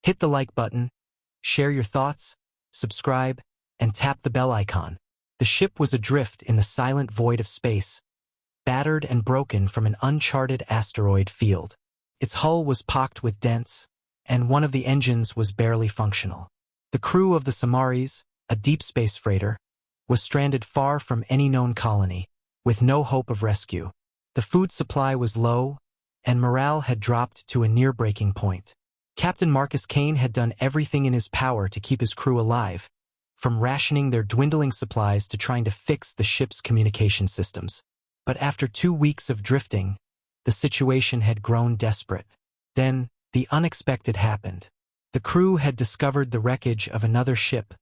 Hit the like button, share your thoughts, subscribe, and tap the bell icon. The ship was adrift in the silent void of space, battered and broken from an uncharted asteroid field. Its hull was pocked with dents, and one of the engines was barely functional. The crew of the Samaris, a deep space freighter, was stranded far from any known colony, with no hope of rescue. The food supply was low, and morale had dropped to a near-breaking point. Captain Marcus Kane had done everything in his power to keep his crew alive, from rationing their dwindling supplies to trying to fix the ship's communication systems. But after 2 weeks of drifting, the situation had grown desperate. Then, the unexpected happened. The crew had discovered the wreckage of another ship,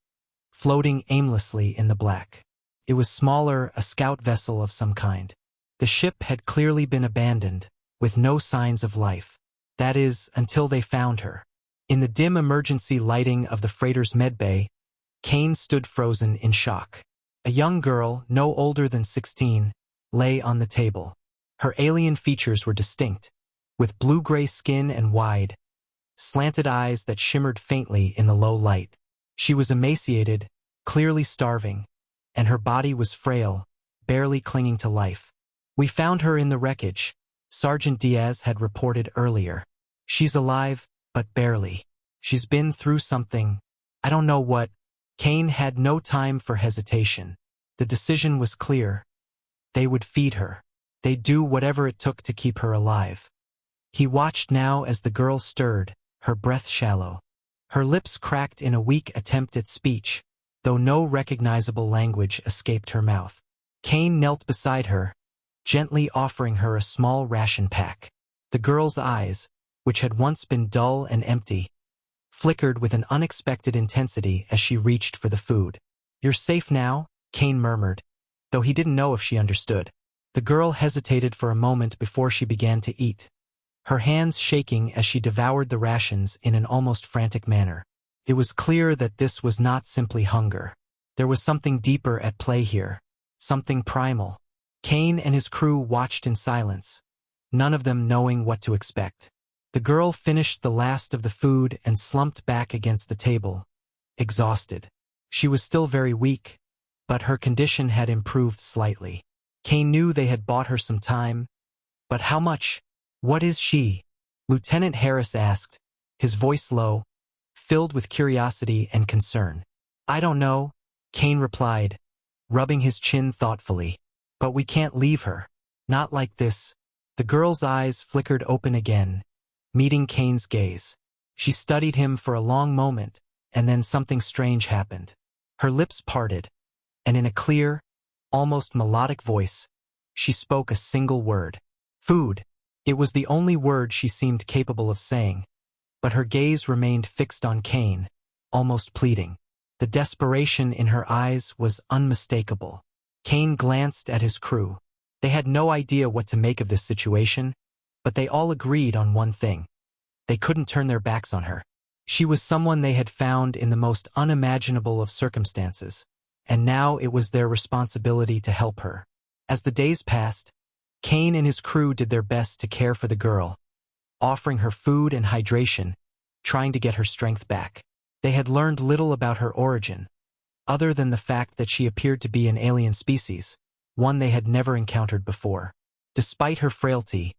floating aimlessly in the black. It was smaller, a scout vessel of some kind. The ship had clearly been abandoned, with no signs of life. That is, until they found her. In the dim emergency lighting of the freighter's medbay, Kane stood frozen in shock. A young girl, no older than 16, lay on the table. Her alien features were distinct, with blue-gray skin and wide, slanted eyes that shimmered faintly in the low light. She was emaciated, clearly starving, and her body was frail, barely clinging to life. "We found her in the wreckage," Sergeant Diaz had reported earlier. "She's alive, but barely. She's been through something. I don't know what." Kane had no time for hesitation. The decision was clear. They would feed her. They'd do whatever it took to keep her alive. He watched now as the girl stirred, her breath shallow. Her lips cracked in a weak attempt at speech, though no recognizable language escaped her mouth. Kane knelt beside her, gently offering her a small ration pack. The girl's eyes, which had once been dull and empty, flickered with an unexpected intensity as she reached for the food. "You're safe now," Kane murmured, though he didn't know if she understood. The girl hesitated for a moment before she began to eat, her hands shaking as she devoured the rations in an almost frantic manner. It was clear that this was not simply hunger. There was something deeper at play here, something primal. Kane and his crew watched in silence, none of them knowing what to expect. The girl finished the last of the food and slumped back against the table, exhausted. She was still very weak, but her condition had improved slightly. Kane knew they had bought her some time, but how much? "What is she?" Lieutenant Harris asked, his voice low, filled with curiosity and concern. "I don't know," Kane replied, rubbing his chin thoughtfully. "But we can't leave her. Not like this." The girl's eyes flickered open again, meeting Kane's gaze. She studied him for a long moment, and then something strange happened. Her lips parted, and in a clear, almost melodic voice, she spoke a single word. "Food." It was the only word she seemed capable of saying, but her gaze remained fixed on Kane, almost pleading. The desperation in her eyes was unmistakable. Kane glanced at his crew. They had no idea what to make of this situation, but they all agreed on one thing. They couldn't turn their backs on her. She was someone they had found in the most unimaginable of circumstances, and now it was their responsibility to help her. As the days passed, Kane and his crew did their best to care for the girl, offering her food and hydration, trying to get her strength back. They had learned little about her origin, other than the fact that she appeared to be an alien species, one they had never encountered before. Despite her frailty,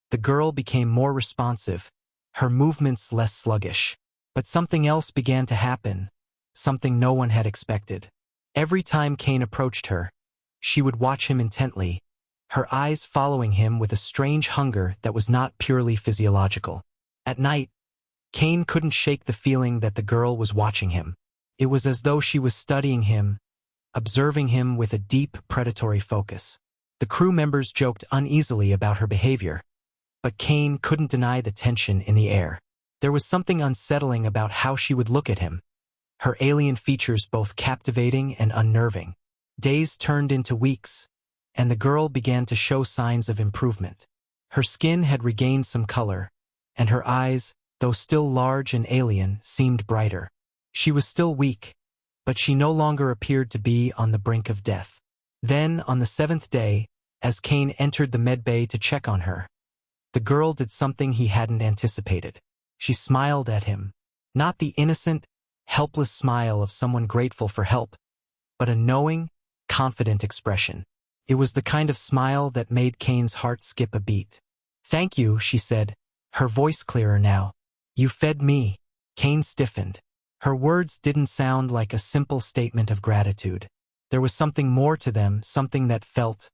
the girl became more responsive, her movements less sluggish. But something else began to happen, something no one had expected. Every time Kane approached her, she would watch him intently, her eyes following him with a strange hunger that was not purely physiological. At night, Kane couldn't shake the feeling that the girl was watching him. It was as though she was studying him, observing him with a deep, predatory focus. The crew members joked uneasily about her behavior, but Kane couldn't deny the tension in the air. There was something unsettling about how she would look at him, her alien features both captivating and unnerving. Days turned into weeks, and the girl began to show signs of improvement. Her skin had regained some color, and her eyes, though still large and alien, seemed brighter. She was still weak, but she no longer appeared to be on the brink of death. Then, on the 7th day, as Kane entered the medbay to check on her, the girl did something he hadn't anticipated. She smiled at him, Not the innocent, helpless smile of someone grateful for help, but a knowing, confident expression. It was the kind of smile that made Kane's heart skip a beat. "Thank you," she said, her voice clearer now. "You fed me." Kane stiffened. Her words didn't sound like a simple statement of gratitude. There was something more to them, something that felt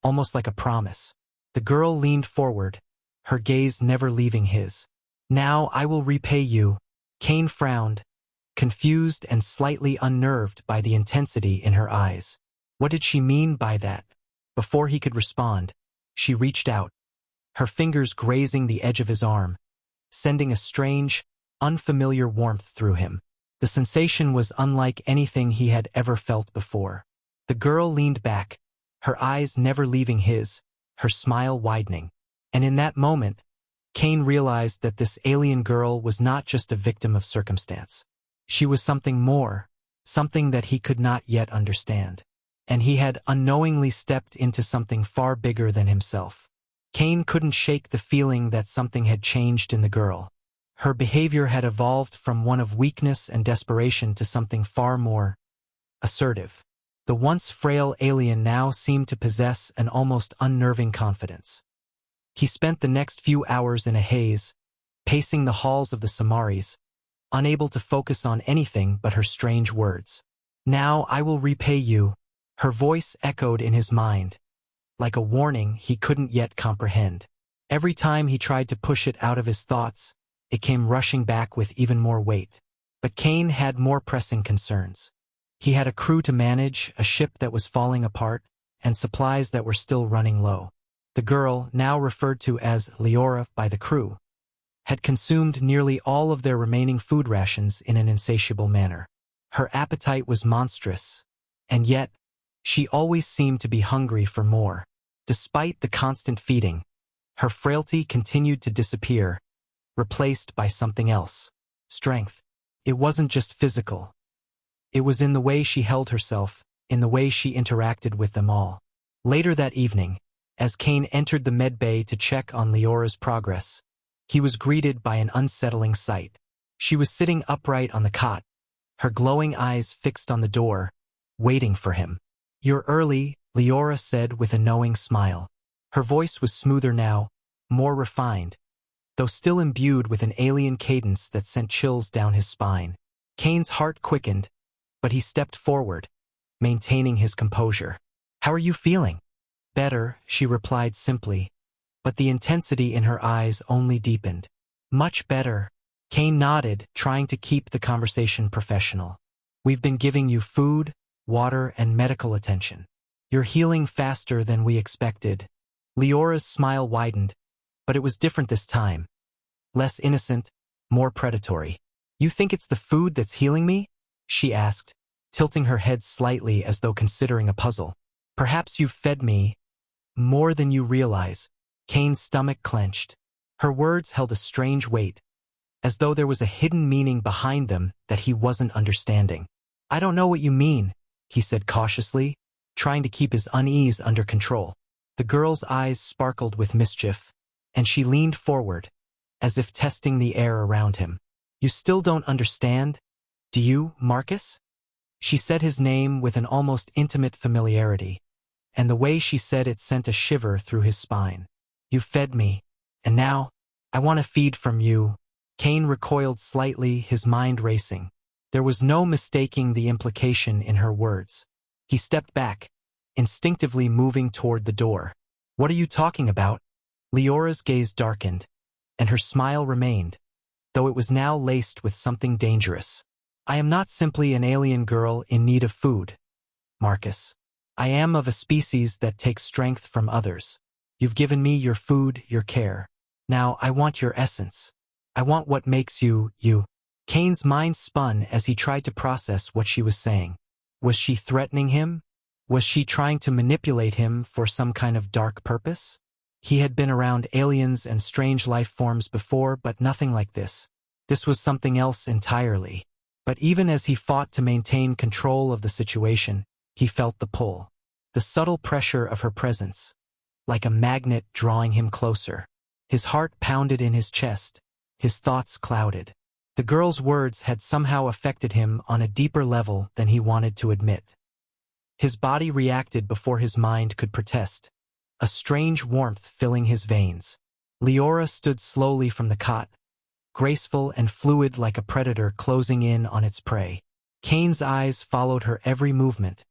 almost like a promise. The girl leaned forward, her gaze never leaving his. "Now I will repay you." Kane frowned, confused and slightly unnerved by the intensity in her eyes. What did she mean by that? Before he could respond, she reached out, her fingers grazing the edge of his arm, sending a strange, unfamiliar warmth through him. The sensation was unlike anything he had ever felt before. The girl leaned back, her eyes never leaving his, her smile widening. And in that moment, Kane realized that this alien girl was not just a victim of circumstance. She was something more, something that he could not yet understand. And he had unknowingly stepped into something far bigger than himself. Kane couldn't shake the feeling that something had changed in the girl. Her behavior had evolved from one of weakness and desperation to something far more assertive. The once frail alien now seemed to possess an almost unnerving confidence. He spent the next few hours in a haze, pacing the halls of the Samaris, unable to focus on anything but her strange words. "Now I will repay you." Her voice echoed in his mind, like a warning he couldn't yet comprehend. Every time he tried to push it out of his thoughts, it came rushing back with even more weight. But Kane had more pressing concerns. He had a crew to manage, a ship that was falling apart, and supplies that were still running low. The girl, now referred to as Leora by the crew, had consumed nearly all of their remaining food rations in an insatiable manner. Her appetite was monstrous, and yet, she always seemed to be hungry for more. Despite the constant feeding, her frailty continued to disappear, replaced by something else. Strength. It wasn't just physical. It was in the way she held herself, in the way she interacted with them all. Later that evening, as Kane entered the med bay to check on Leora's progress, he was greeted by an unsettling sight. She was sitting upright on the cot, her glowing eyes fixed on the door, waiting for him. "You're early," Leora said with a knowing smile. Her voice was smoother now, more refined, though still imbued with an alien cadence that sent chills down his spine. Kane's heart quickened, but he stepped forward, maintaining his composure. "How are you feeling?" "Better," she replied simply, but the intensity in her eyes only deepened. "Much better." Kane nodded, trying to keep the conversation professional. "We've been giving you food, water, and medical attention. You're healing faster than we expected." Leora's smile widened, but it was different this time. Less innocent, more predatory. "You think it's the food that's healing me?" she asked, tilting her head slightly as though considering a puzzle. "Perhaps you've fed me more than you realize." Kane's stomach clenched. Her words held a strange weight, as though there was a hidden meaning behind them that he wasn't understanding. "I don't know what you mean," he said cautiously, trying to keep his unease under control. The girl's eyes sparkled with mischief, and she leaned forward, as if testing the air around him. "You still don't understand, do you, Marcus?" She said his name with an almost intimate familiarity, and the way she said it sent a shiver through his spine. "You fed me, and now, I want to feed from you." Kane recoiled slightly, his mind racing. There was no mistaking the implication in her words. He stepped back, instinctively moving toward the door. "What are you talking about?" Leora's gaze darkened, and her smile remained, though it was now laced with something dangerous. "I am not simply an alien girl in need of food, Marcus. I am of a species that takes strength from others. You've given me your food, your care. Now I want your essence. I want what makes you, you." Kane's mind spun as he tried to process what she was saying. Was she threatening him? Was she trying to manipulate him for some kind of dark purpose? He had been around aliens and strange life forms before, but nothing like this. This was something else entirely. But even as he fought to maintain control of the situation, he felt the pull. The subtle pressure of her presence, like a magnet drawing him closer. His heart pounded in his chest, his thoughts clouded. The girl's words had somehow affected him on a deeper level than he wanted to admit. His body reacted before his mind could protest, a strange warmth filling his veins. Leora stood slowly from the cot, graceful and fluid like a predator closing in on its prey. Kane's eyes followed her every movement,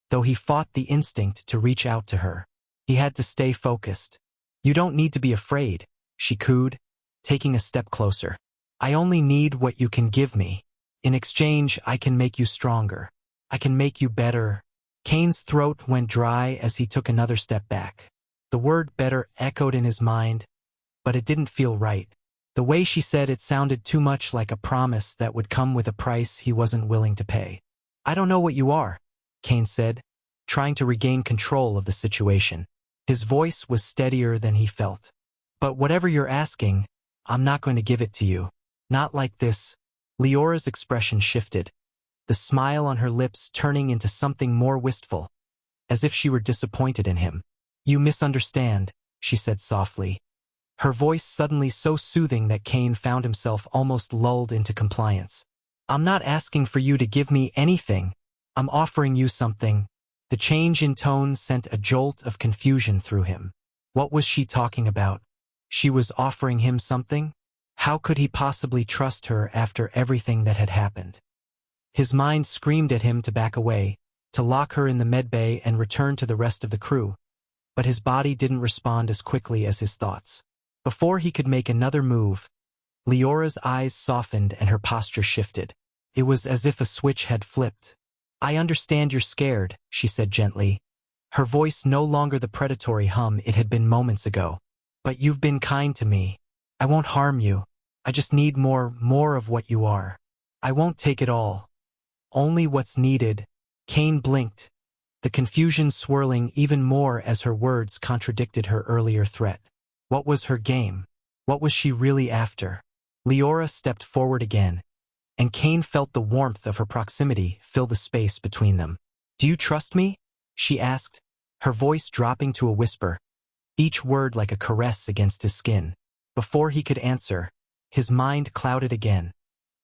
though he fought the instinct to reach out to her. He had to stay focused. "You don't need to be afraid," she cooed, taking a step closer. "I only need what you can give me. In exchange, I can make you stronger. I can make you better." Kane's throat went dry as he took another step back. The word better echoed in his mind, but it didn't feel right. The way she said it sounded too much like a promise that would come with a price he wasn't willing to pay. "I don't know what you are," Kane said, trying to regain control of the situation. His voice was steadier than he felt. "But whatever you're asking, I'm not going to give it to you. Not like this." Leora's expression shifted, the smile on her lips turning into something more wistful, as if she were disappointed in him. "You misunderstand," she said softly, her voice suddenly so soothing that Kane found himself almost lulled into compliance. "I'm not asking for you to give me anything. I'm offering you something." The change in tone sent a jolt of confusion through him. What was she talking about? She was offering him something? How could he possibly trust her after everything that had happened? His mind screamed at him to back away, to lock her in the medbay and return to the rest of the crew, but his body didn't respond as quickly as his thoughts. Before he could make another move, Leora's eyes softened and her posture shifted. It was as if a switch had flipped. "I understand you're scared," she said gently, her voice no longer the predatory hum it had been moments ago. "But you've been kind to me. I won't harm you. I just need more of what you are. I won't take it all. Only what's needed." Kane blinked, the confusion swirling even more as her words contradicted her earlier threat. What was her game? What was she really after? Leora stepped forward again, and Kane felt the warmth of her proximity fill the space between them. "Do you trust me?" she asked, her voice dropping to a whisper, each word like a caress against his skin. Before he could answer, his mind clouded again,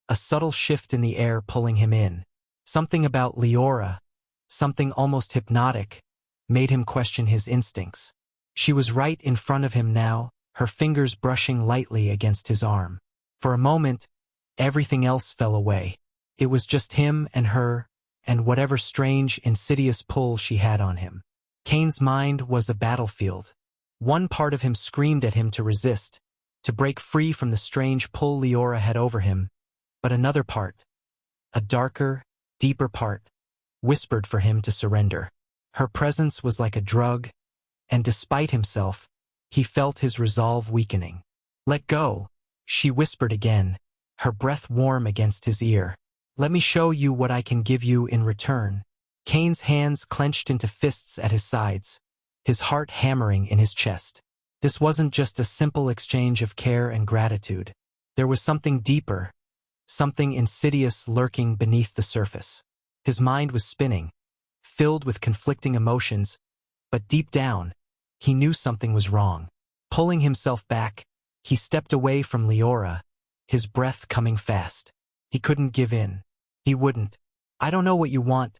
a subtle shift in the air pulling him in. Something about Leora, something almost hypnotic, made him question his instincts. She was right in front of him now, her fingers brushing lightly against his arm. For a moment, everything else fell away. It was just him and her, and whatever strange, insidious pull she had on him. Kane's mind was a battlefield. One part of him screamed at him to resist, to break free from the strange pull Leora had over him, but another part, a darker, deeper part, whispered for him to surrender. Her presence was like a drug, and despite himself, he felt his resolve weakening. "Let go," she whispered again, her breath warm against his ear. "Let me show you what I can give you in return." Kane's hands clenched into fists at his sides, his heart hammering in his chest. This wasn't just a simple exchange of care and gratitude. There was something deeper, something insidious lurking beneath the surface. His mind was spinning, filled with conflicting emotions, but deep down, he knew something was wrong. Pulling himself back, he stepped away from Leora, his breath coming fast. He couldn't give in. He wouldn't. "I don't know what you want,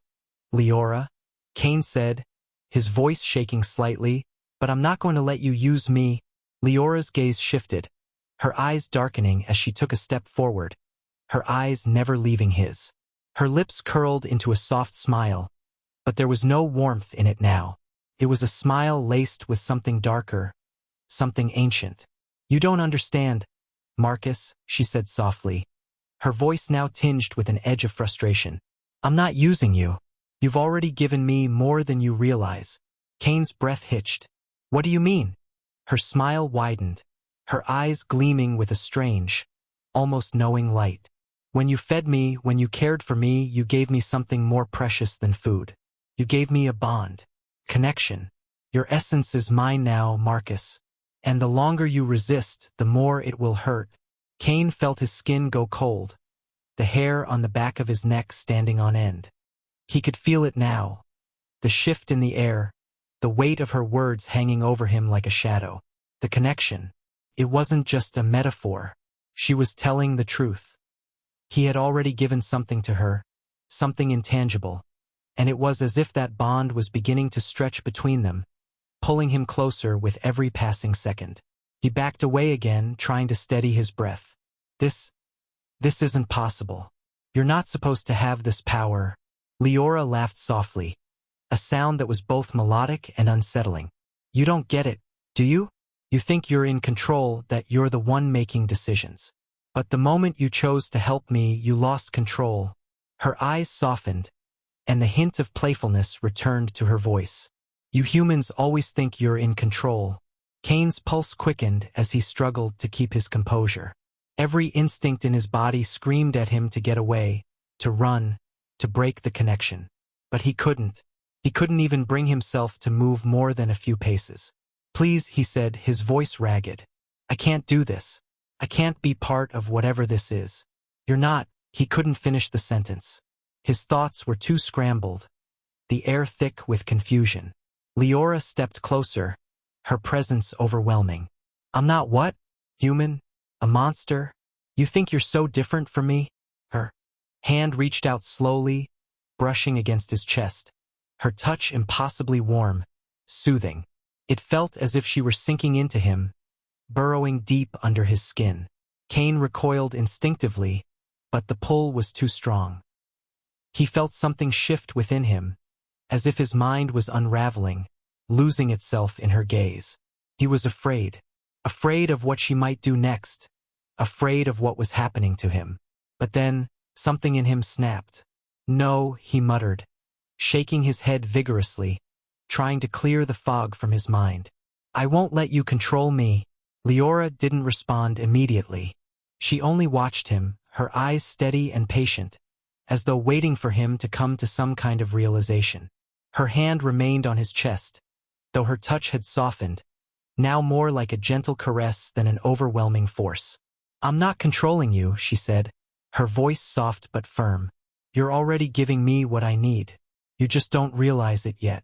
Leora," Kane said, his voice shaking slightly, "but I'm not going to let you use me." Leora's gaze shifted, her eyes darkening as she took a step forward, her eyes never leaving his. Her lips curled into a soft smile, but there was no warmth in it now. It was a smile laced with something darker, something ancient. "You don't understand, Marcus," she said softly, her voice now tinged with an edge of frustration. "I'm not using you. You've already given me more than you realize." Kane's breath hitched. "What do you mean?" Her smile widened, her eyes gleaming with a strange, almost knowing light. "When you fed me, when you cared for me, you gave me something more precious than food. You gave me a bond, connection. Your essence is mine now, Marcus. And the longer you resist, the more it will hurt." Kane felt his skin go cold, the hair on the back of his neck standing on end. He could feel it now, the shift in the air, the weight of her words hanging over him like a shadow. The connection. It wasn't just a metaphor. She was telling the truth. He had already given something to her, something intangible, and it was as if that bond was beginning to stretch between them, pulling him closer with every passing second. He backed away again, trying to steady his breath. This isn't possible. You're not supposed to have this power. Leora laughed softly, a sound that was both melodic and unsettling. You don't get it, do you? You think you're in control, that you're the one making decisions. But the moment you chose to help me, you lost control. Her eyes softened, and the hint of playfulness returned to her voice. You humans always think you're in control. Kane's pulse quickened as he struggled to keep his composure. Every instinct in his body screamed at him to get away, to run, to break the connection. But he couldn't. He couldn't even bring himself to move more than a few paces. Please, he said, his voice ragged. I can't do this. I can't be part of whatever this is. You're not. He couldn't finish the sentence. His thoughts were too scrambled, the air thick with confusion. Leora stepped closer, her presence overwhelming. I'm not what? Human? A monster? You think you're so different from me? Her hand reached out slowly, brushing against his chest. Her touch impossibly warm, soothing. It felt as if she were sinking into him, burrowing deep under his skin. Kane recoiled instinctively, but the pull was too strong. He felt something shift within him, as if his mind was unraveling, losing itself in her gaze. He was afraid of what she might do next, afraid of what was happening to him. But then, something in him snapped. No, he muttered, shaking his head vigorously, trying to clear the fog from his mind. I won't let you control me. Leora didn't respond immediately. She only watched him, her eyes steady and patient, as though waiting for him to come to some kind of realization. Her hand remained on his chest, though her touch had softened, now more like a gentle caress than an overwhelming force. I'm not controlling you, she said, her voice soft but firm. You're already giving me what I need. You just don't realize it yet.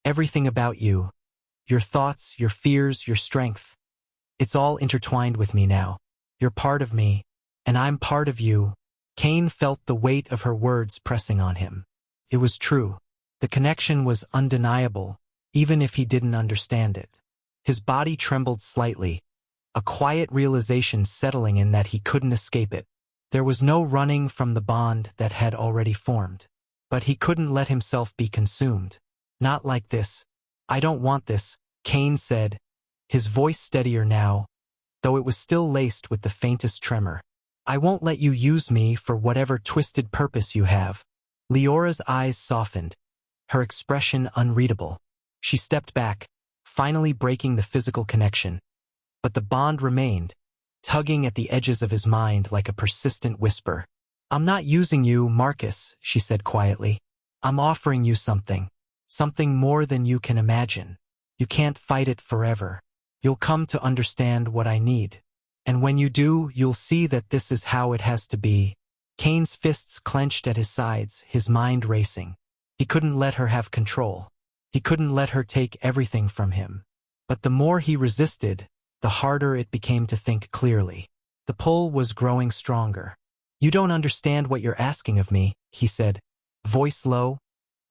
Everything about you, your thoughts, your fears, your strength, it's all intertwined with me now. You're part of me, and I'm part of you. Kane felt the weight of her words pressing on him. It was true. The connection was undeniable, even if he didn't understand it. His body trembled slightly, a quiet realization settling in that he couldn't escape it. There was no running from the bond that had already formed. But he couldn't let himself be consumed. Not like this. I don't want this, Kane said, his voice steadier now, though it was still laced with the faintest tremor. I won't let you use me for whatever twisted purpose you have. Leora's eyes softened, her expression unreadable. She stepped back, finally breaking the physical connection. But the bond remained, tugging at the edges of his mind like a persistent whisper. I'm not using you, Marcus, she said quietly. I'm offering you something more than you can imagine. You can't fight it forever. You'll come to understand what I need. And when you do, you'll see that this is how it has to be. Kane's fists clenched at his sides, his mind racing. He couldn't let her have control. He couldn't let her take everything from him. But the more he resisted, the harder it became to think clearly. The pull was growing stronger. You don't understand what you're asking of me, he said, voice low,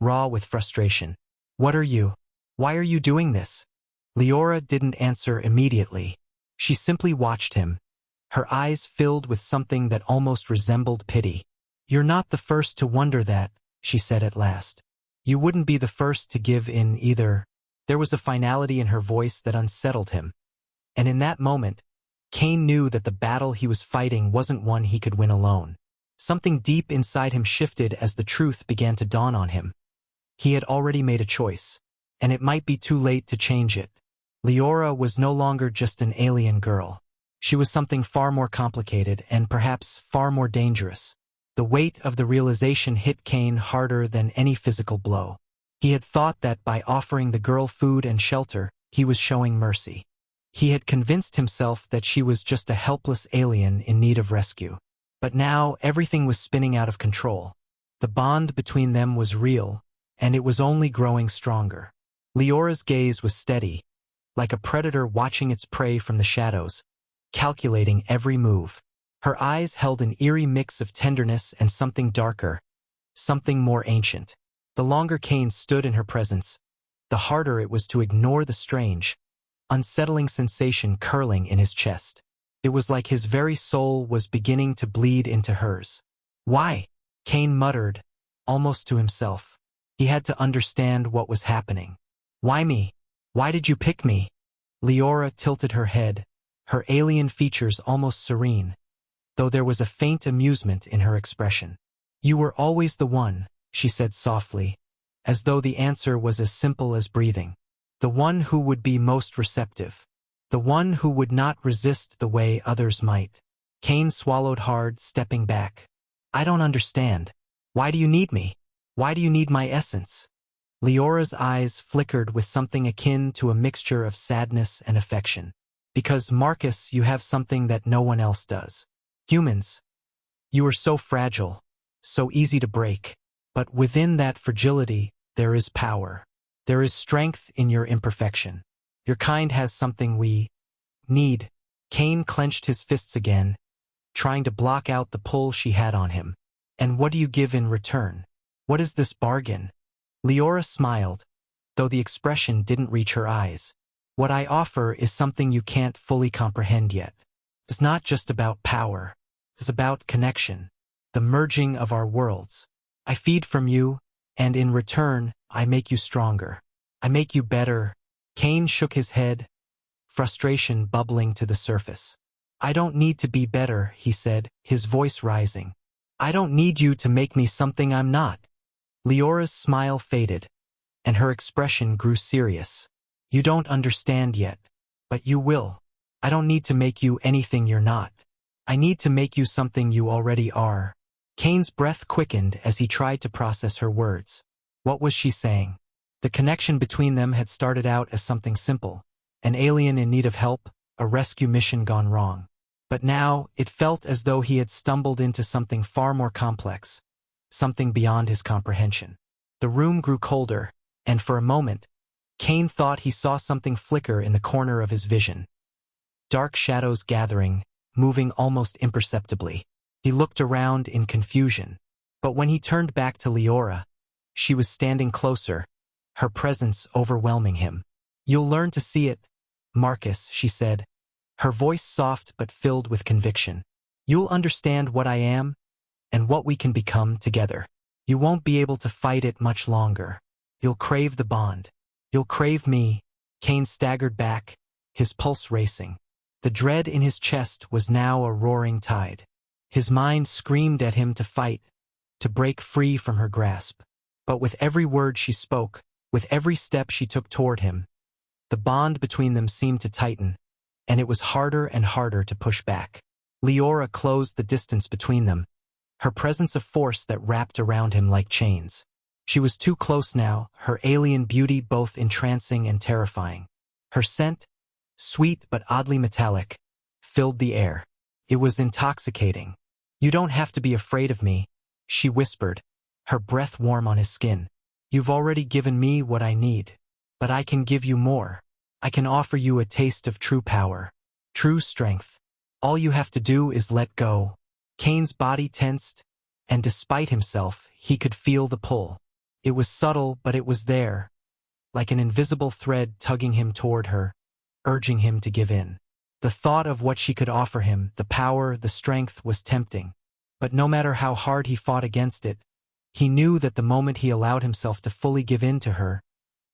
raw with frustration. What are you? Why are you doing this? Leora didn't answer immediately. She simply watched him, her eyes filled with something that almost resembled pity. You're not the first to wonder that, she said at last. You wouldn't be the first to give in either. There was a finality in her voice that unsettled him. And in that moment, Kane knew that the battle he was fighting wasn't one he could win alone. Something deep inside him shifted as the truth began to dawn on him. He had already made a choice, and it might be too late to change it. Leora was no longer just an alien girl. She was something far more complicated and perhaps far more dangerous. The weight of the realization hit Kane harder than any physical blow. He had thought that by offering the girl food and shelter, he was showing mercy. He had convinced himself that she was just a helpless alien in need of rescue. But now everything was spinning out of control. The bond between them was real, and it was only growing stronger. Leora's gaze was steady, like a predator watching its prey from the shadows, calculating every move. Her eyes held an eerie mix of tenderness and something darker, something more ancient. The longer Kane stood in her presence, the harder it was to ignore the strange, unsettling sensation curling in his chest. It was like his very soul was beginning to bleed into hers. "Why?" Kane muttered, almost to himself. He had to understand what was happening. "Why me? Why did you pick me?" Leora tilted her head, her alien features almost serene, though there was a faint amusement in her expression. "You were always the one," she said softly, as though the answer was as simple as breathing. "The one who would be most receptive. The one who would not resist the way others might." Kane swallowed hard, stepping back. "I don't understand. Why do you need me? Why do you need my essence?" Leora's eyes flickered with something akin to a mixture of sadness and affection. "Because, Marcus, you have something that no one else does. Humans. You are so fragile, so easy to break. But within that fragility, there is power. There is strength in your imperfection. Your kind has something we need." Kane clenched his fists again, trying to block out the pull she had on him. "And what do you give in return? What is this bargain?" Leora smiled, though the expression didn't reach her eyes. "What I offer is something you can't fully comprehend yet. It's not just about power. It's about connection, the merging of our worlds. I feed from you, and in return, I make you stronger. I make you better." Kane shook his head, frustration bubbling to the surface. "I don't need to be better," he said, his voice rising. "I don't need you to make me something I'm not." Leora's smile faded, and her expression grew serious. "You don't understand yet, but you will. I don't need to make you anything you're not. I need to make you something you already are." Kane's breath quickened as he tried to process her words. What was she saying? The connection between them had started out as something simple, an alien in need of help, a rescue mission gone wrong. But now, it felt as though he had stumbled into something far more complex, something beyond his comprehension. The room grew colder, and for a moment, Kane thought he saw something flicker in the corner of his vision. Dark shadows gathering, moving almost imperceptibly. He looked around in confusion. But when he turned back to Leora, she was standing closer, her presence overwhelming him. "You'll learn to see it, Marcus," she said, her voice soft but filled with conviction. "You'll understand what I am, and what we can become together. You won't be able to fight it much longer. You'll crave the bond. You'll crave me." Kane staggered back, his pulse racing. The dread in his chest was now a roaring tide. His mind screamed at him to fight, to break free from her grasp. But with every word she spoke, with every step she took toward him, the bond between them seemed to tighten, and it was harder and harder to push back. Leora closed the distance between them, her presence a force that wrapped around him like chains. She was too close now, her alien beauty both entrancing and terrifying. Her scent, sweet but oddly metallic, filled the air. It was intoxicating. "You don't have to be afraid of me," she whispered, her breath warm on his skin. "You've already given me what I need. But I can give you more. I can offer you a taste of true power, true strength. All you have to do is let go." Kane's body tensed, and despite himself, he could feel the pull. It was subtle, but it was there, like an invisible thread tugging him toward her, urging him to give in. The thought of what she could offer him, the power, the strength, was tempting. But no matter how hard he fought against it, he knew that the moment he allowed himself to fully give in to her,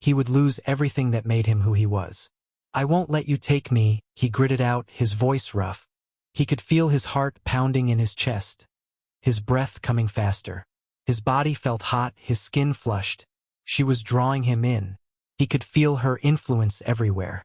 he would lose everything that made him who he was. "I won't let you take me," he gritted out, his voice rough. He could feel his heart pounding in his chest, his breath coming faster. His body felt hot, his skin flushed. She was drawing him in. He could feel her influence everywhere.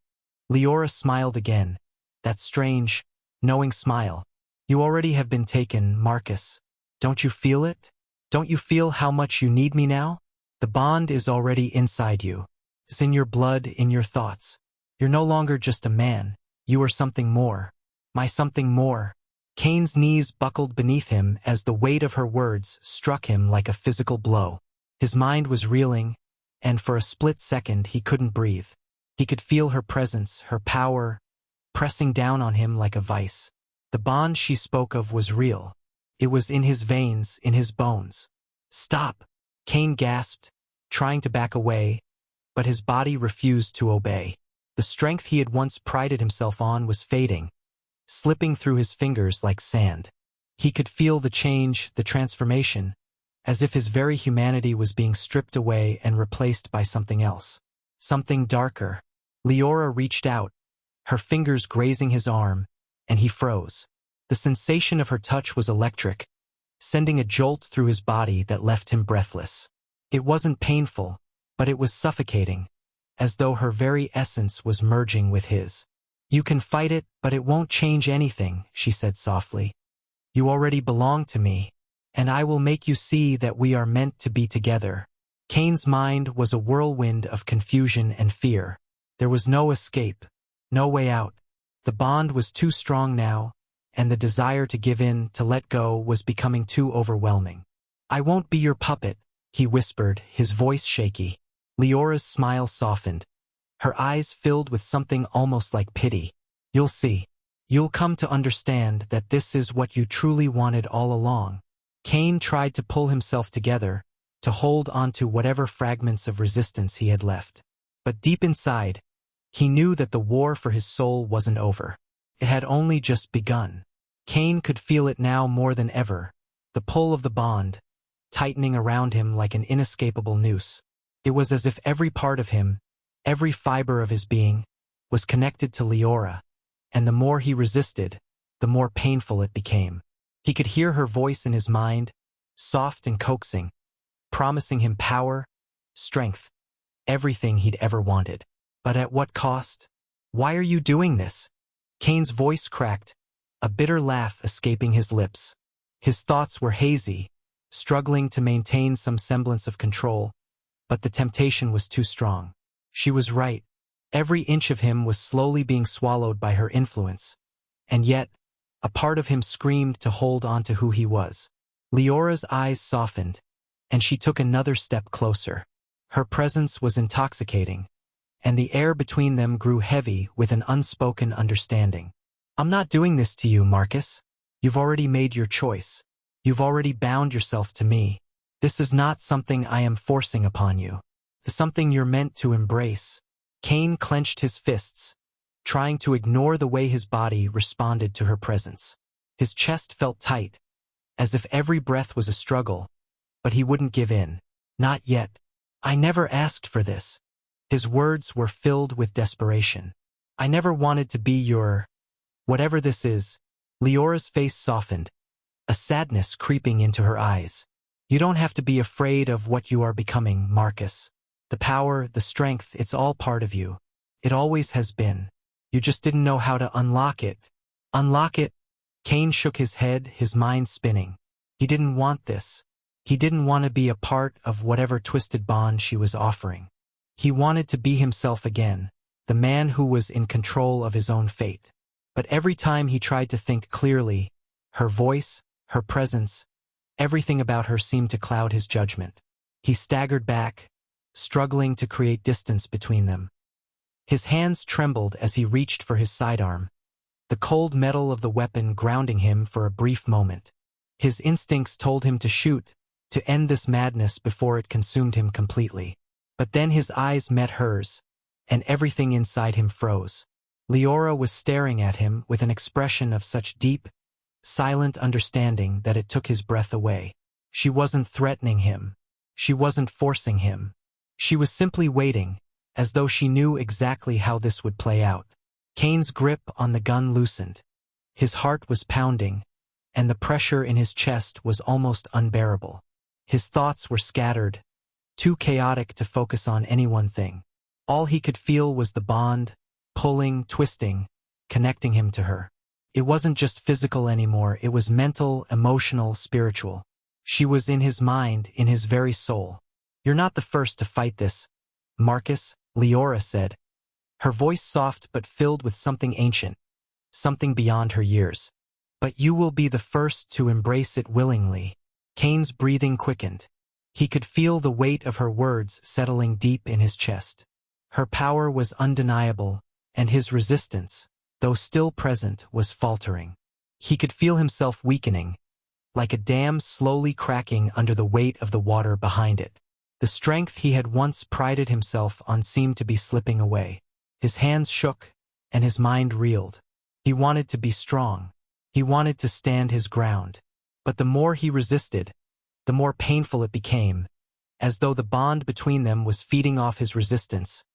Leora smiled again, that strange, knowing smile. "You already have been taken, Marcus. Don't you feel it? Don't you feel how much you need me now? The bond is already inside you. It's in your blood, in your thoughts. You're no longer just a man. You are something more. My something more." Kane's knees buckled beneath him as the weight of her words struck him like a physical blow. His mind was reeling, and for a split second he couldn't breathe. He could feel her presence, her power, pressing down on him like a vice. The bond she spoke of was real. It was in his veins, in his bones. "Stop!" Kane gasped, trying to back away, but his body refused to obey. The strength he had once prided himself on was fading, slipping through his fingers like sand. He could feel the change, the transformation, as if his very humanity was being stripped away and replaced by something else. Something darker. Leora reached out, her fingers grazing his arm, and he froze. The sensation of her touch was electric, sending a jolt through his body that left him breathless. It wasn't painful, but it was suffocating, as though her very essence was merging with his. "You can fight it, but it won't change anything," she said softly. "You already belong to me, and I will make you see that we are meant to be together." Kane's mind was a whirlwind of confusion and fear. There was no escape, no way out. The bond was too strong now, and the desire to give in, to let go, was becoming too overwhelming. "I won't be your puppet," he whispered, his voice shaky. Leora's smile softened. Her eyes filled with something almost like pity. "You'll see. You'll come to understand that this is what you truly wanted all along." Kane tried to pull himself together, to hold onto whatever fragments of resistance he had left. But deep inside, he knew that the war for his soul wasn't over. It had only just begun. Kane could feel it now more than ever, the pull of the bond, tightening around him like an inescapable noose. It was as if every part of him, every fiber of his being, was connected to Leora, and the more he resisted, the more painful it became. He could hear her voice in his mind, soft and coaxing, promising him power, strength, everything he'd ever wanted. But at what cost? "Why are you doing this?" Kane's voice cracked, a bitter laugh escaping his lips. His thoughts were hazy, struggling to maintain some semblance of control, but the temptation was too strong. She was right. Every inch of him was slowly being swallowed by her influence, and yet, a part of him screamed to hold on to who he was. Leora's eyes softened, and she took another step closer. Her presence was intoxicating, and the air between them grew heavy with an unspoken understanding. "I'm not doing this to you, Marcus. You've already made your choice. You've already bound yourself to me. This is not something I am forcing upon you. It's something you're meant to embrace." Kane clenched his fists, trying to ignore the way his body responded to her presence. His chest felt tight, as if every breath was a struggle, but he wouldn't give in. "Not yet. I never asked for this." His words were filled with desperation. "I never wanted to be your... whatever this is." Leora's face softened, a sadness creeping into her eyes. "You don't have to be afraid of what you are becoming, Marcus. The power, the strength, it's all part of you. It always has been. You just didn't know how to unlock it." "Unlock it?" Kane shook his head, his mind spinning. He didn't want this. He didn't want to be a part of whatever twisted bond she was offering. He wanted to be himself again, the man who was in control of his own fate. But every time he tried to think clearly, her voice, her presence, everything about her seemed to cloud his judgment. He staggered back, struggling to create distance between them. His hands trembled as he reached for his sidearm, the cold metal of the weapon grounding him for a brief moment. His instincts told him to shoot, to end this madness before it consumed him completely. But then his eyes met hers, and everything inside him froze. Leora was staring at him with an expression of such deep, silent understanding that it took his breath away. She wasn't threatening him. She wasn't forcing him. She was simply waiting, as though she knew exactly how this would play out. Kane's grip on the gun loosened. His heart was pounding, and the pressure in his chest was almost unbearable. His thoughts were scattered, too chaotic to focus on any one thing. All he could feel was the bond, pulling, twisting, connecting him to her. It wasn't just physical anymore, it was mental, emotional, spiritual. She was in his mind, in his very soul. "You're not the first to fight this, Marcus," Leora said, her voice soft but filled with something ancient, something beyond her years. "But you will be the first to embrace it willingly." Kane's breathing quickened. He could feel the weight of her words settling deep in his chest. Her power was undeniable, and his resistance, though still present, was faltering. He could feel himself weakening, like a dam slowly cracking under the weight of the water behind it. The strength he had once prided himself on seemed to be slipping away. His hands shook, and his mind reeled. He wanted to be strong. He wanted to stand his ground. But the more he resisted, the more painful it became, as though the bond between them was feeding off his resistance,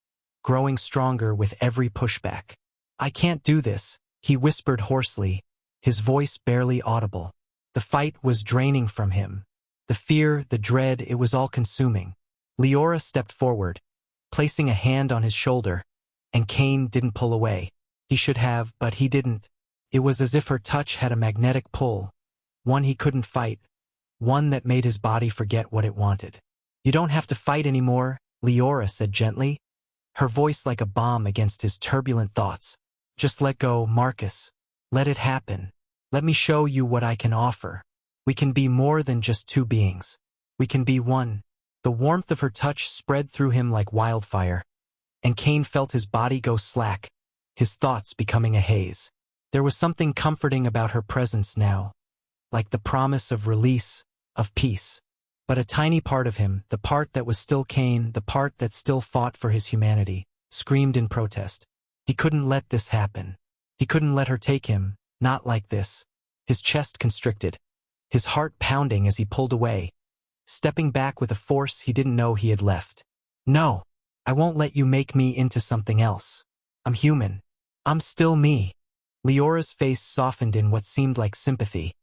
growing stronger with every pushback. "I can't do this," he whispered hoarsely, his voice barely audible. The fight was draining from him. The fear, the dread, it was all consuming. Leora stepped forward, placing a hand on his shoulder, and Kane didn't pull away. He should have, but he didn't. It was as if her touch had a magnetic pull, one he couldn't fight, one that made his body forget what it wanted. "You don't have to fight anymore," Leora said gently, her voice like a bomb against his turbulent thoughts. "Just let go, Marcus. Let it happen. Let me show you what I can offer. We can be more than just two beings. We can be one." The warmth of her touch spread through him like wildfire, and Kane felt his body go slack, his thoughts becoming a haze. There was something comforting about her presence now, like the promise of release, of peace. But a tiny part of him, the part that was still Kane, the part that still fought for his humanity, screamed in protest. He couldn't let this happen. He couldn't let her take him, not like this. His chest constricted, his heart pounding as he pulled away, stepping back with a force he didn't know he had left. "No, I won't let you make me into something else. I'm human. I'm still me." Leora's face softened in what seemed like sympathy,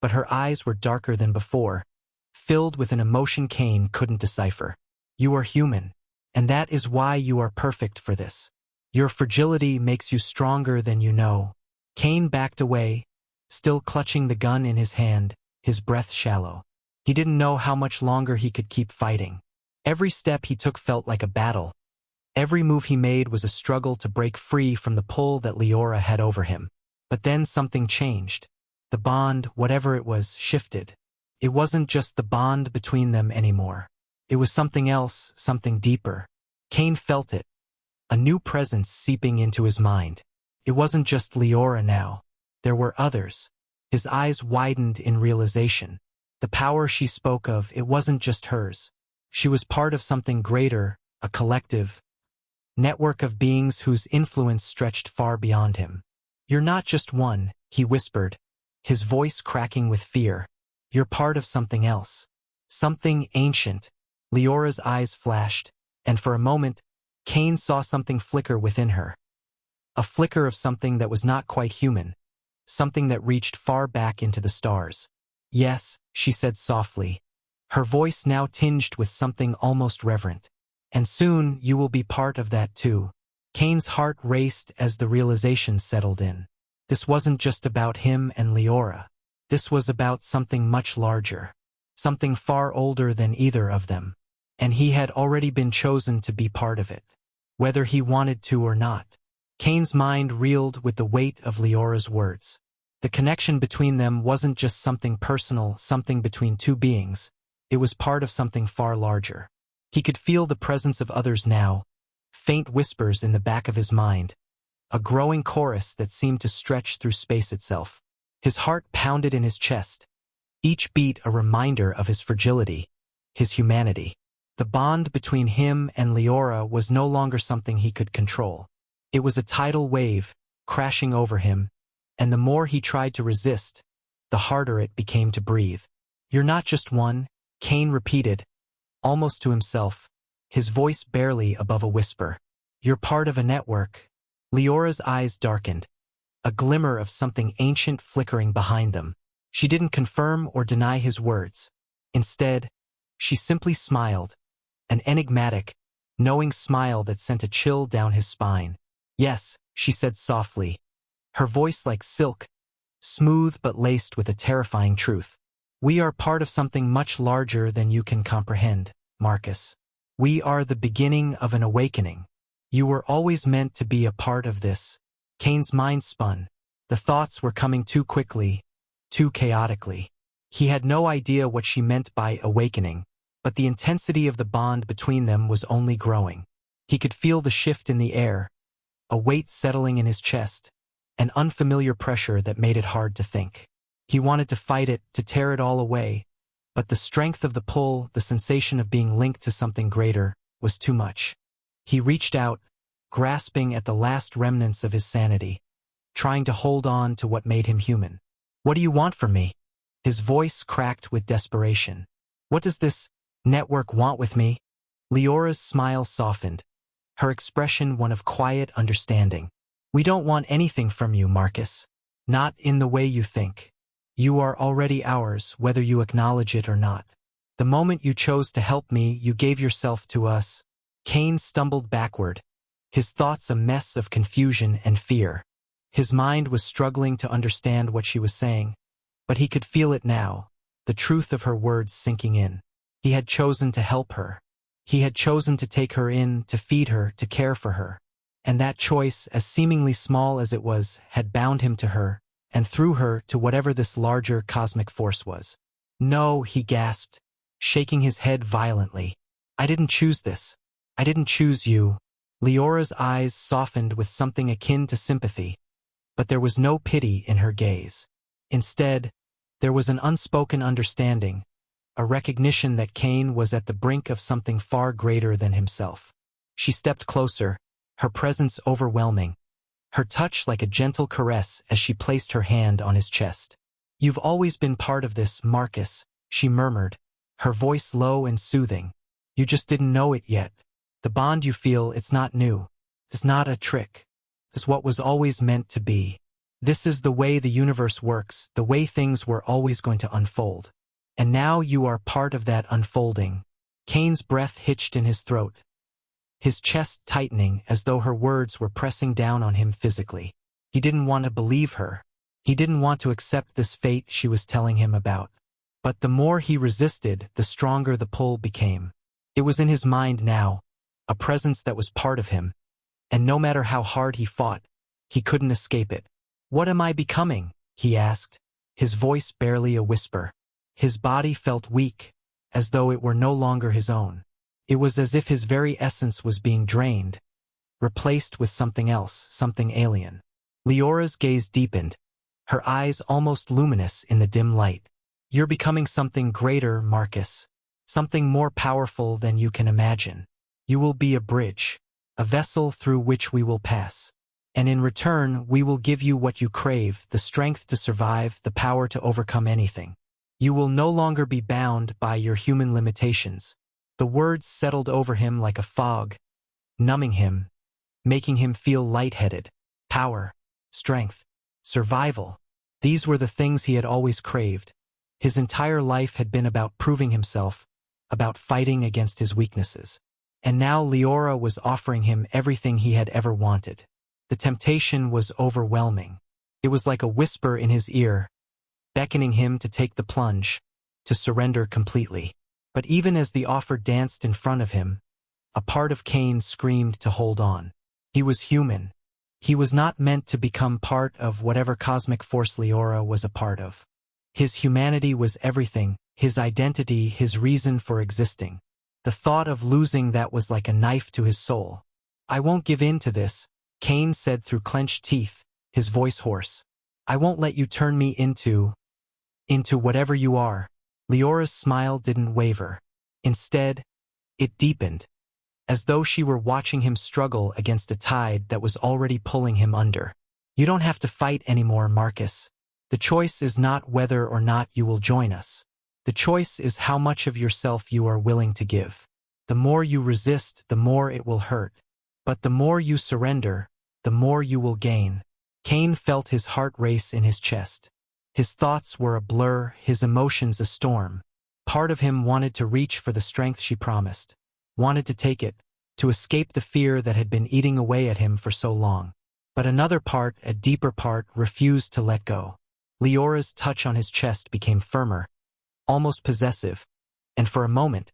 but her eyes were darker than before, filled with an emotion Kane couldn't decipher. "You are human, and that is why you are perfect for this. Your fragility makes you stronger than you know." Kane backed away, still clutching the gun in his hand, his breath shallow. He didn't know how much longer he could keep fighting. Every step he took felt like a battle. Every move he made was a struggle to break free from the pull that Leora had over him. But then something changed. The bond, whatever it was, shifted. It wasn't just the bond between them anymore. It was something else, something deeper. Kane felt it, a new presence seeping into his mind. It wasn't just Leora now. There were others. His eyes widened in realization. The power she spoke of, it wasn't just hers. She was part of something greater, a collective network of beings whose influence stretched far beyond him. "You're not just one," he whispered, his voice cracking with fear. "You're part of something else. Something ancient." Leora's eyes flashed, and for a moment, Kane saw something flicker within her. A flicker of something that was not quite human, something that reached far back into the stars. "Yes," she said softly, her voice now tinged with something almost reverent. "And soon you will be part of that too." Kane's heart raced as the realization settled in. This wasn't just about him and Leora. This was about something much larger, something far older than either of them. And he had already been chosen to be part of it, whether he wanted to or not. Kane's mind reeled with the weight of Leora's words. The connection between them wasn't just something personal, something between two beings. It was part of something far larger. He could feel the presence of others now, faint whispers in the back of his mind, a growing chorus that seemed to stretch through space itself. His heart pounded in his chest, each beat a reminder of his fragility, his humanity. The bond between him and Leora was no longer something he could control. It was a tidal wave, crashing over him, and the more he tried to resist, the harder it became to breathe. "You're not just one," Kane repeated, almost to himself, his voice barely above a whisper. "You're part of a network." Leora's eyes darkened, a glimmer of something ancient flickering behind them. She didn't confirm or deny his words. Instead, she simply smiled, an enigmatic, knowing smile that sent a chill down his spine. "Yes," she said softly, her voice like silk, smooth but laced with a terrifying truth. "We are part of something much larger than you can comprehend, Marcus. We are the beginning of an awakening. You were always meant to be a part of this." Kane's mind spun. The thoughts were coming too quickly, too chaotically. He had no idea what she meant by awakening, but the intensity of the bond between them was only growing. He could feel the shift in the air, a weight settling in his chest, an unfamiliar pressure that made it hard to think. He wanted to fight it, to tear it all away, but the strength of the pull, the sensation of being linked to something greater, was too much. He reached out, grasping at the last remnants of his sanity, trying to hold on to what made him human. "What do you want from me?" His voice cracked with desperation. "What does this network want with me?" Leora's smile softened, her expression one of quiet understanding. "We don't want anything from you, Marcus. Not in the way you think. You are already ours, whether you acknowledge it or not. The moment you chose to help me, you gave yourself to us." Kane stumbled backward, his thoughts a mess of confusion and fear. His mind was struggling to understand what she was saying, but he could feel it now, the truth of her words sinking in. He had chosen to help her. He had chosen to take her in, to feed her, to care for her. And that choice, as seemingly small as it was, had bound him to her, and through her to whatever this larger cosmic force was. "No," he gasped, shaking his head violently. "I didn't choose this. I didn't choose you." Leora's eyes softened with something akin to sympathy, but there was no pity in her gaze. Instead, there was an unspoken understanding, a recognition that Kane was at the brink of something far greater than himself. She stepped closer, her presence overwhelming, her touch like a gentle caress as she placed her hand on his chest. "You've always been part of this, Marcus," she murmured, her voice low and soothing. "You just didn't know it yet. The bond you feel, it's not new. It's not a trick. It's what was always meant to be. This is the way the universe works, the way things were always going to unfold. And now you are part of that unfolding." Kane's breath hitched in his throat, his chest tightening as though her words were pressing down on him physically. He didn't want to believe her. He didn't want to accept this fate she was telling him about. But the more he resisted, the stronger the pull became. It was in his mind now, a presence that was part of him, and no matter how hard he fought, he couldn't escape it. "What am I becoming?" he asked, his voice barely a whisper. His body felt weak, as though it were no longer his own. It was as if his very essence was being drained, replaced with something else, something alien. Leora's gaze deepened, her eyes almost luminous in the dim light. "You're becoming something greater, Marcus. Something more powerful than you can imagine. You will be a bridge, a vessel through which we will pass. And in return, we will give you what you crave, the strength to survive, the power to overcome anything. You will no longer be bound by your human limitations." The words settled over him like a fog, numbing him, making him feel lightheaded. Power, strength, survival. These were the things he had always craved. His entire life had been about proving himself, about fighting against his weaknesses. And now Leora was offering him everything he had ever wanted. The temptation was overwhelming. It was like a whisper in his ear, beckoning him to take the plunge, to surrender completely. But even as the offer danced in front of him, a part of Kane screamed to hold on. He was human. He was not meant to become part of whatever cosmic force Leora was a part of. His humanity was everything, his identity, his reason for existing. The thought of losing that was like a knife to his soul. "I won't give in to this," Kane said through clenched teeth, his voice hoarse. "I won't let you turn me into whatever you are." Leora's smile didn't waver. Instead, it deepened, as though she were watching him struggle against a tide that was already pulling him under. "You don't have to fight anymore, Marcus. The choice is not whether or not you will join us. The choice is how much of yourself you are willing to give. The more you resist, the more it will hurt. But the more you surrender, the more you will gain." Kane felt his heart race in his chest. His thoughts were a blur, his emotions a storm. Part of him wanted to reach for the strength she promised, wanted to take it, to escape the fear that had been eating away at him for so long. But another part, a deeper part, refused to let go. Leora's touch on his chest became firmer, almost possessive, and for a moment,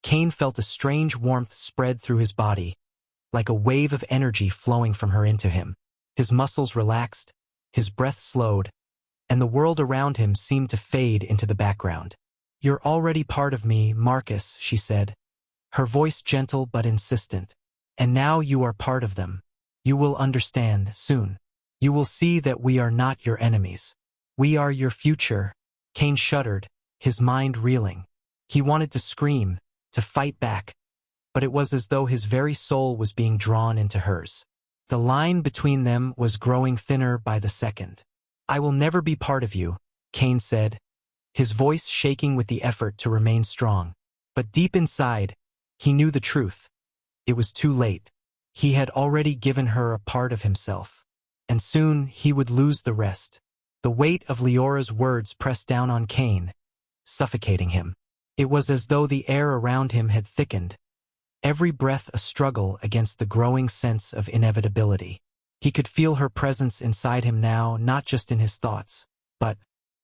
Kane felt a strange warmth spread through his body, like a wave of energy flowing from her into him. His muscles relaxed, his breath slowed, and the world around him seemed to fade into the background. "You're already part of me, Marcus," she said, her voice gentle but insistent. "And now you are part of them. You will understand soon." You will see that we are not your enemies. We are your future." Cain shuddered, his mind reeling. He wanted to scream, to fight back, but it was as though his very soul was being drawn into hers. The line between them was growing thinner by the second. "I will never be part of you," Cain said, his voice shaking with the effort to remain strong. But deep inside, he knew the truth. It was too late. He had already given her a part of himself, and soon he would lose the rest. The weight of Leora's words pressed down on Cain, suffocating him. It was as though the air around him had thickened, every breath a struggle against the growing sense of inevitability. He could feel her presence inside him now, not just in his thoughts, but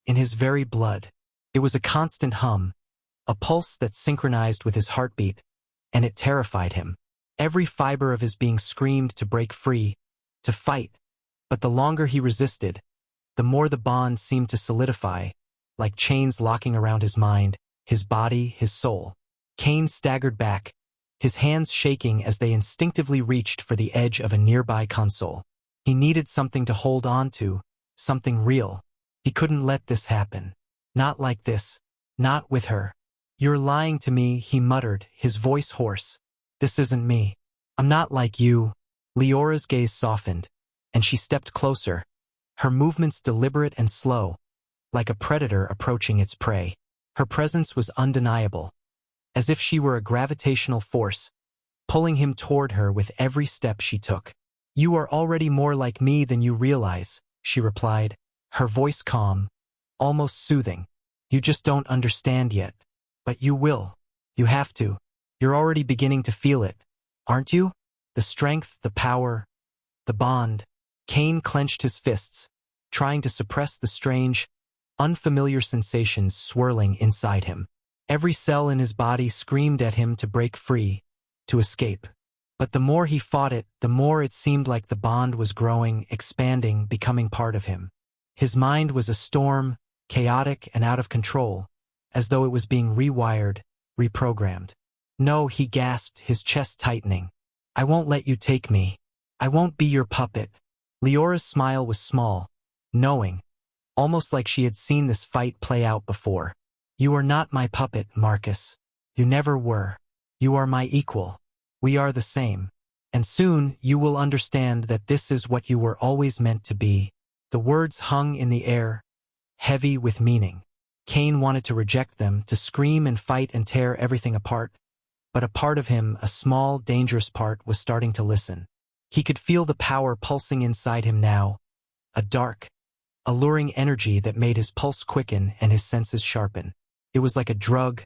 in his very blood. It was a constant hum, a pulse that synchronized with his heartbeat, and it terrified him. Every fiber of his being screamed to break free, to fight. But the longer he resisted, the more the bond seemed to solidify, like chains locking around his mind, his body, his soul. Cain staggered back, his hands shaking as they instinctively reached for the edge of a nearby console. He needed something to hold on to, something real. He couldn't let this happen. Not like this. Not with her. "You're lying to me," he muttered, his voice hoarse. "This isn't me. I'm not like you." Leora's gaze softened, and she stepped closer, her movements deliberate and slow, like a predator approaching its prey. Her presence was undeniable, as if she were a gravitational force, pulling him toward her with every step she took. "You are already more like me than you realize," she replied, her voice calm, almost soothing. "You just don't understand yet. But you will. You have to. You're already beginning to feel it, aren't you? The strength, the power, the bond." Cain clenched his fists, trying to suppress the strange, unfamiliar sensations swirling inside him. Every cell in his body screamed at him to break free, to escape. But the more he fought it, the more it seemed like the bond was growing, expanding, becoming part of him. His mind was a storm, chaotic and out of control, as though it was being rewired, reprogrammed. "No," he gasped, his chest tightening. "I won't let you take me. I won't be your puppet." Leora's smile was small, knowing, almost like she had seen this fight play out before. "You are not my puppet, Marcus. You never were. You are my equal. We are the same. And soon you will understand that this is what you were always meant to be." The words hung in the air, heavy with meaning. Cain wanted to reject them, to scream and fight and tear everything apart. But a part of him, a small, dangerous part, was starting to listen. He could feel the power pulsing inside him now, a dark, alluring energy that made his pulse quicken and his senses sharpen. It was like a drug,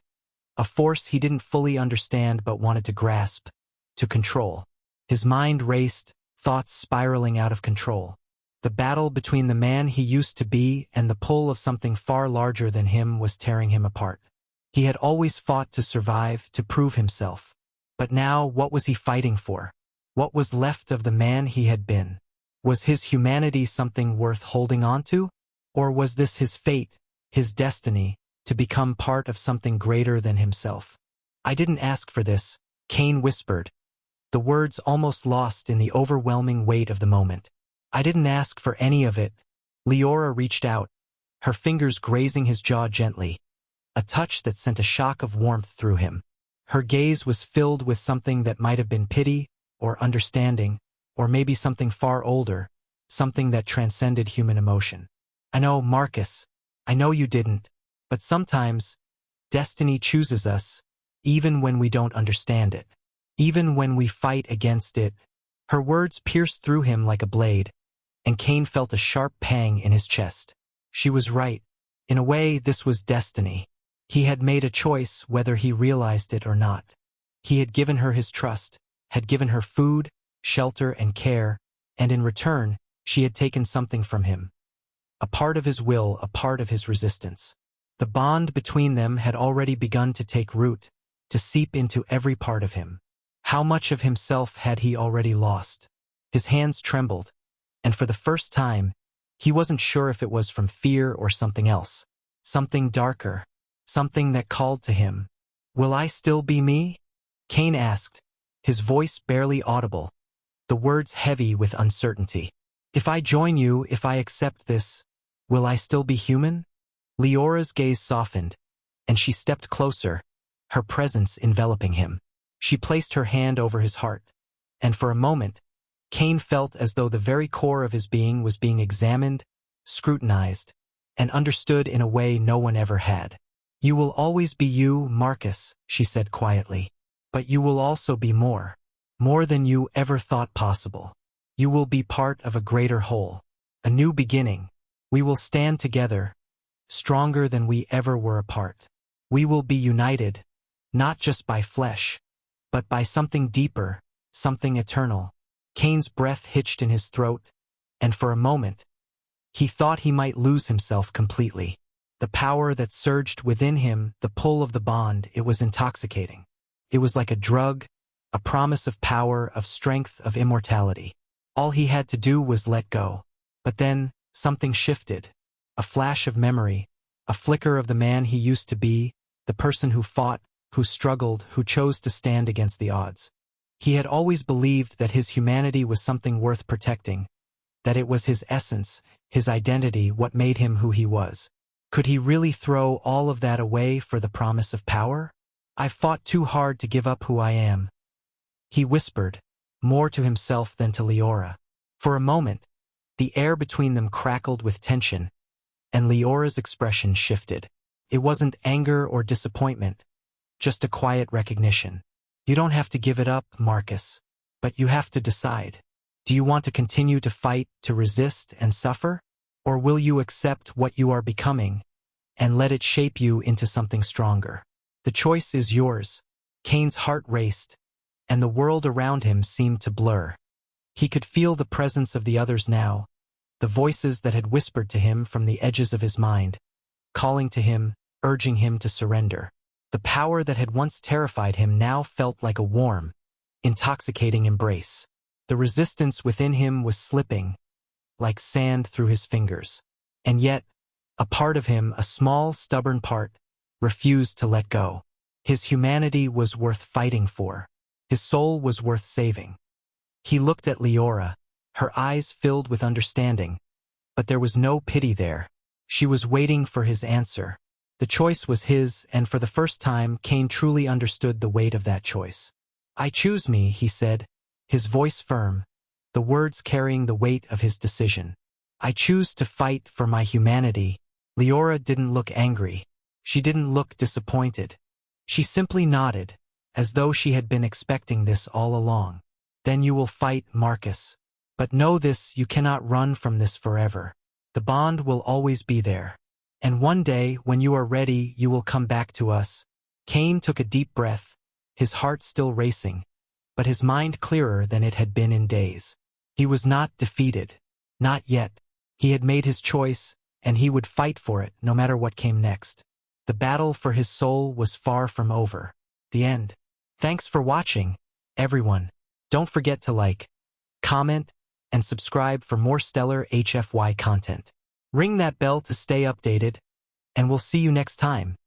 a force he didn't fully understand but wanted to grasp, to control. His mind raced, thoughts spiraling out of control. The battle between the man he used to be and the pull of something far larger than him was tearing him apart. He had always fought to survive, to prove himself. But now, what was he fighting for? What was left of the man he had been? Was his humanity something worth holding on to? Or was this his fate, his destiny, to become part of something greater than himself? "I didn't ask for this," Cain whispered, the words almost lost in the overwhelming weight of the moment. "I didn't ask for any of it." Leora reached out, her fingers grazing his jaw gently, a touch that sent a shock of warmth through him. Her gaze was filled with something that might have been pity, or understanding, or maybe something far older, something that transcended human emotion. "I know, Marcus, I know you didn't, but sometimes destiny chooses us, even when we don't understand it, even when we fight against it." Her words pierced through him like a blade, and Cain felt a sharp pang in his chest. She was right. In a way, this was destiny. He had made a choice, whether he realized it or not. He had given her his trust, had given her food, shelter, and care, and in return, she had taken something from him. A part of his will, a part of his resistance. The bond between them had already begun to take root, to seep into every part of him. How much of himself had he already lost? His hands trembled, and for the first time, he wasn't sure if it was from fear or something else. Something darker. Something that called to him. "Will I still be me?" Cain asked, his voice barely audible, the words heavy with uncertainty. If I join you, if I accept this, will I still be human? Leora's gaze softened, and she stepped closer, her presence enveloping him. She placed her hand over his heart, and for a moment, Kane felt as though the very core of his being was being examined, scrutinized, and understood in a way no one ever had. You will always be you, Marcus, she said quietly. But you will also be more. More than you ever thought possible. You will be part of a greater whole. A new beginning. We will stand together, stronger than we ever were apart. We will be united, not just by flesh, but by something deeper, something eternal. Kane's breath hitched in his throat, and for a moment, he thought he might lose himself completely. The power that surged within him, the pull of the bond, it was intoxicating. It was like a drug, a promise of power, of strength, of immortality. All he had to do was let go. But then, something shifted. A flash of memory, a flicker of the man he used to be, the person who fought, who struggled, who chose to stand against the odds. He had always believed that his humanity was something worth protecting, that it was his essence, his identity, what made him who he was. Could he really throw all of that away for the promise of power? I've fought too hard to give up who I am, he whispered, more to himself than to Leora. For a moment, the air between them crackled with tension, and Leora's expression shifted. It wasn't anger or disappointment, just a quiet recognition. You don't have to give it up, Marcus, but you have to decide. Do you want to continue to fight, to resist and suffer? Or will you accept what you are becoming and let it shape you into something stronger? The choice is yours. Kane's heart raced, and the world around him seemed to blur. He could feel the presence of the others now, the voices that had whispered to him from the edges of his mind, calling to him, urging him to surrender. The power that had once terrified him now felt like a warm, intoxicating embrace. The resistance within him was slipping, like sand through his fingers. And yet, a part of him, a small, stubborn part, refused to let go. His humanity was worth fighting for. His soul was worth saving. He looked at Leora, her eyes filled with understanding, but there was no pity there. She was waiting for his answer. The choice was his, and for the first time, Kane truly understood the weight of that choice. I choose me, he said, his voice firm, the words carrying the weight of his decision. I choose to fight for my humanity. Leora didn't look angry. She didn't look disappointed. She simply nodded, as though she had been expecting this all along. Then you will fight, Marcus. But know this, you cannot run from this forever. The bond will always be there. And one day, when you are ready, you will come back to us. Kane took a deep breath, his heart still racing, but his mind clearer than it had been in days. He was not defeated. Not yet. He had made his choice, and he would fight for it, no matter what came next. The battle for his soul was far from over. The end. Thanks for watching, everyone. Don't forget to like, comment, and subscribe for more stellar HFY content. Ring that bell to stay updated, and we'll see you next time.